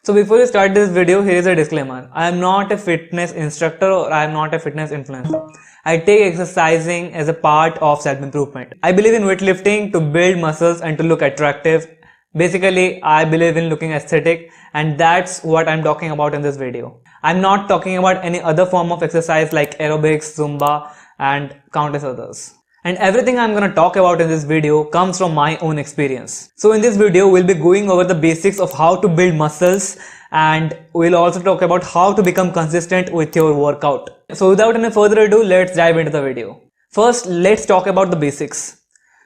So before you start this video, here is a disclaimer. I am not a fitness instructor or I am not a fitness influencer. I take exercising as a part of self-improvement. I believe in weightlifting to build muscles and to look attractive. Basically, I believe in looking aesthetic, and that's what I'm talking about in this video. I'm not talking about any other form of exercise like aerobics, Zumba and countless others. And everything I'm gonna talk about in this video comes from my own experience. So in this video, we'll be going over the basics of how to build muscles, and we'll also talk about how to become consistent with your workout. So without any further ado, let's dive into the video. First, let's talk about the basics.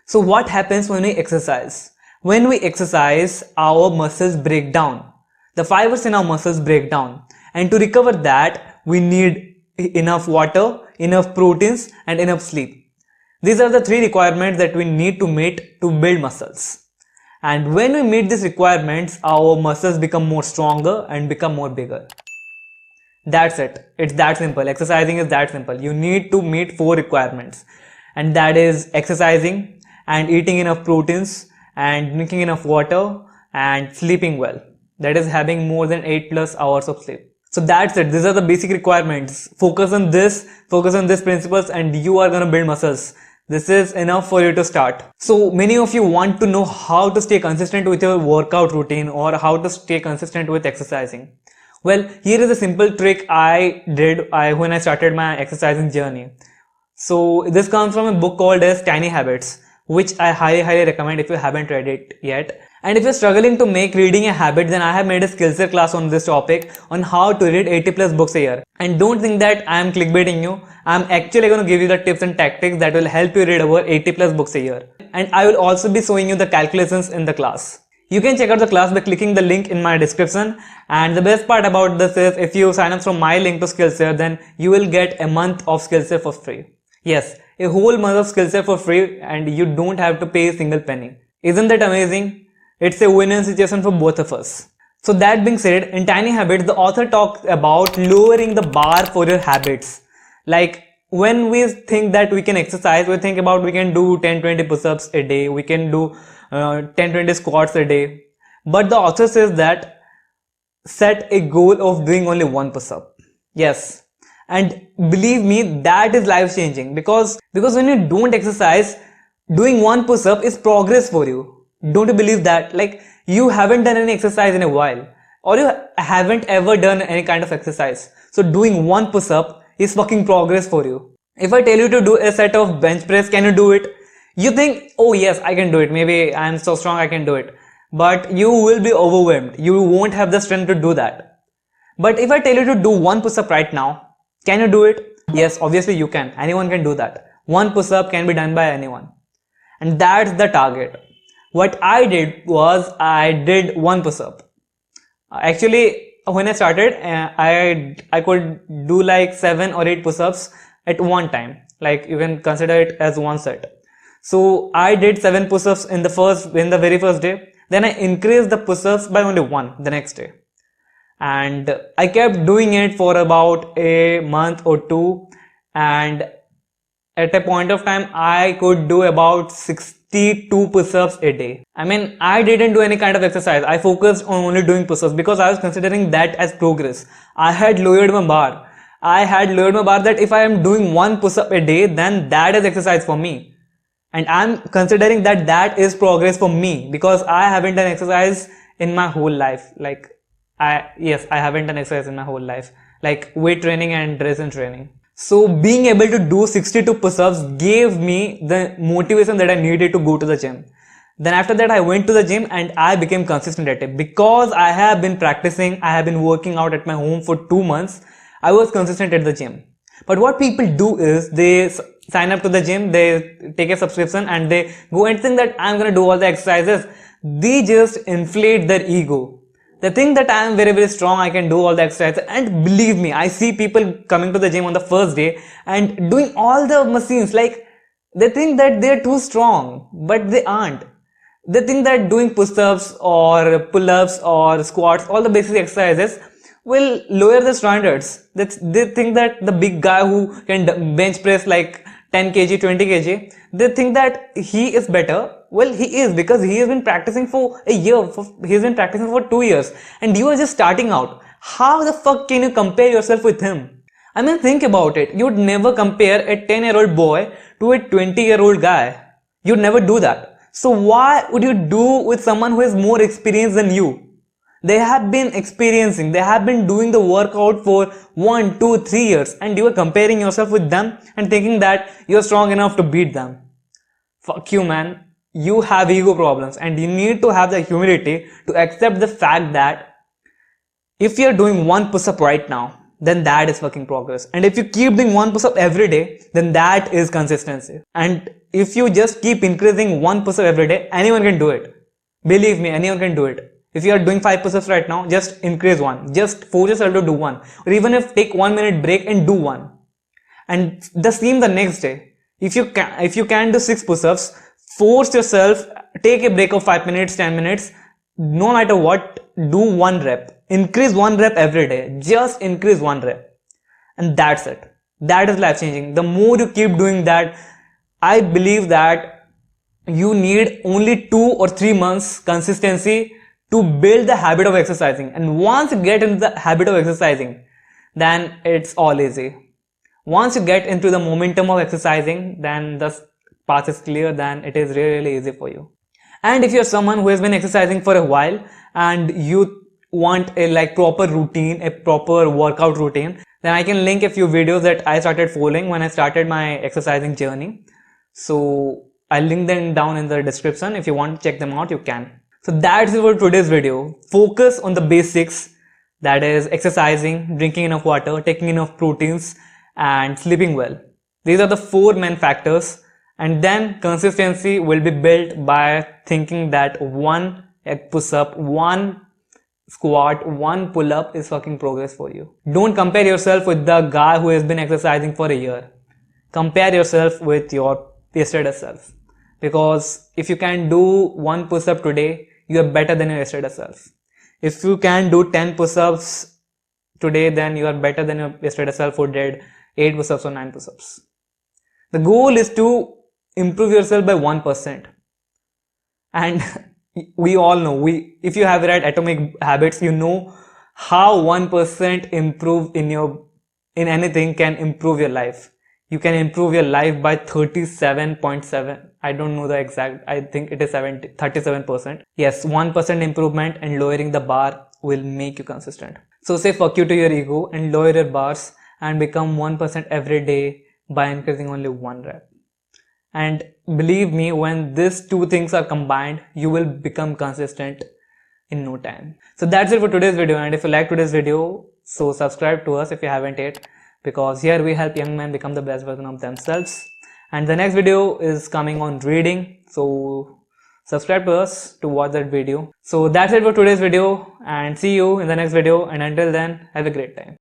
So what happens when we exercise? When we exercise, our muscles break down. The fibers in our muscles break down. And to recover that, we need enough water, enough proteins and enough sleep. These are the three requirements that we need to meet to build muscles. And when we meet these requirements, our muscles become more stronger and become more bigger. That's it. It's that simple. Exercising is that simple. You need to meet 4 requirements. And that is exercising and eating enough proteins and drinking enough water and sleeping well. That is having more than 8+ hours of sleep. So that's it. These are the basic requirements. Focus on these principles and you are gonna build muscles. This is enough for you to start. So many of you want to know how to stay consistent with your workout routine or how to stay consistent with exercising. Well, here is a simple trick I did when I started my exercising journey. So this comes from a book called as Tiny Habits, which I highly recommend if you haven't read it yet. And if you're struggling to make reading a habit, then I have made a Skillshare class on this topic on how to read 80+ books a year. And don't think that I am clickbaiting you. I'm actually going to give you the tips and tactics that will help you read over 80+ books a year. And I will also be showing you the calculations in the class. You can check out the class by clicking the link in my description. And the best part about this is if you sign up from my link to Skillshare, then you will get a month of Skillshare for free. Yes, a whole month of Skillshare for free and you don't have to pay a single penny. Isn't that amazing? It's a win-win situation for both of us. So that being said, in Tiny Habits, the author talks about lowering the bar for your habits. Like when we think that we can exercise, we think about we can do 10-20 push-ups a day, we can do 10-20 squats a day. But the author says that set a goal of doing only 1 push-up. Yes. And believe me, that is life changing because when you don't exercise, doing 1 push-up is progress for you. Don't you believe that? Like you haven't done any exercise in a while or you haven't ever done any kind of exercise. So doing 1 push-up is fucking progress for you. If I tell you to do a set of bench press, can you do it? You think, oh yes, I can do it. Maybe I'm so strong I can do it. But you will be overwhelmed. You won't have the strength to do that. But if I tell you to do 1 push-up right now, can you do it? Yes, obviously you can. Anyone can do that. 1 push-up can be done by anyone. And that's the target. What I did was I did 1 push-up. Actually, when I started, I could do like 7 or 8 push-ups at one time. Like you can consider it as one set. So I did 7 push-ups in the very first day. Then I increased the push-ups by only 1 the next day. And I kept doing it for about a month or 2. And at a point of time, I could do about 62 push-ups a day. I mean, I didn't do any kind of exercise. I focused on only doing push-ups because I was considering that as progress. I had lowered my bar. That if I am doing 1 push-up a day, then that is exercise for me. And I'm considering that that is progress for me because I haven't done exercise in my whole life. I haven't done exercise in my whole life. Like weight training and resistance training. So being able to do 62 push-ups gave me the motivation that I needed to go to the gym. Then after that I went to the gym and I became consistent at it. Because I have been practicing, I have been working out at my home for 2 months, I was consistent at the gym. But what people do is they sign up to the gym, they take a subscription and they go and think that I'm gonna do all the exercises. They just inflate their ego. They think that I am very strong, I can do all the exercises, and believe me, I see people coming to the gym on the first day and doing all the machines. Like they think that they are too strong, but they aren't. They think that doing push-ups or pull-ups or squats, all the basic exercises will lower the standards. They think that the big guy who can bench press like 10 kg, 20 kg, they think that he is better. Well, he is, because he has been practicing for a year, he's been practicing for 2 years, and you are just starting out. How the fuck can you compare yourself with him? I mean, think about it. You'd never compare a 10-year-old boy to a 20-year-old guy. You'd never do that. So why would you do with someone who has more experience than you? They have been experiencing, they have been doing the workout for 1, 2, 3 years, and you are comparing yourself with them and thinking that you're strong enough to beat them. Fuck you, man. You have ego problems, and you need to have the humility to accept the fact that if you're doing one push-up right now, then that is fucking progress. And if you keep doing one push-up every day, then that is consistency. And if you just keep increasing one push-up every day, anyone can do it. Believe me, anyone can do it. If you are doing 5 push-ups right now, just increase one. Just force yourself to do one. Or even if take 1 minute break and do one. And the same the next day. If you can do 6 push-ups, force yourself, take a break of 5 minutes, 10 minutes, no matter what, do 1 rep. Increase 1 rep every day. Just increase 1 rep. And that's it. That is life changing. The more you keep doing that, I believe that you need only 2 or 3 months consistency to build the habit of exercising. And once you get into the habit of exercising, then it's all easy. Once you get into the momentum of exercising, then the path is clear, then it is really, really easy for you. And if you're someone who has been exercising for a while and you want a proper routine, a proper workout routine, then I can link a few videos that I started following when I started my exercising journey. So I'll link them down in the description. If you want to check them out, you can. So that's it for today's video. Focus on the basics, that is exercising, drinking enough water, taking enough proteins, and sleeping well. These are the 4 main factors, and then consistency will be built by thinking that 1 push-up, 1 squat, 1 pull-up is fucking progress for you. Don't compare yourself with the guy who has been exercising for a year. Compare yourself with your yesterday self. Because if you can do 1 push-up today, you are better than your yesterday self. If you can do 10 push-ups today, then you are better than your yesterday self who did 8 push-ups or 9 push-ups. The goal is to improve yourself by 1%. And we all know, if you have read Atomic Habits, you know how 1% improve in anything can improve your life. You can improve your life by 37.7. I don't know the exact, I think it is 37%. Yes, 1% improvement and lowering the bar will make you consistent. So say fuck you to your ego and lower your bars and become 1% every day by increasing only 1 rep. And believe me, when these 2 things are combined, you will become consistent in no time. So that's it for today's video, and if you like today's video, so subscribe to us if you haven't yet, because here we help young men become the best version of themselves. And the next video is coming on reading, so subscribe to us to watch that video. So that's it for today's video, and see you in the next video, and until then, have a great time.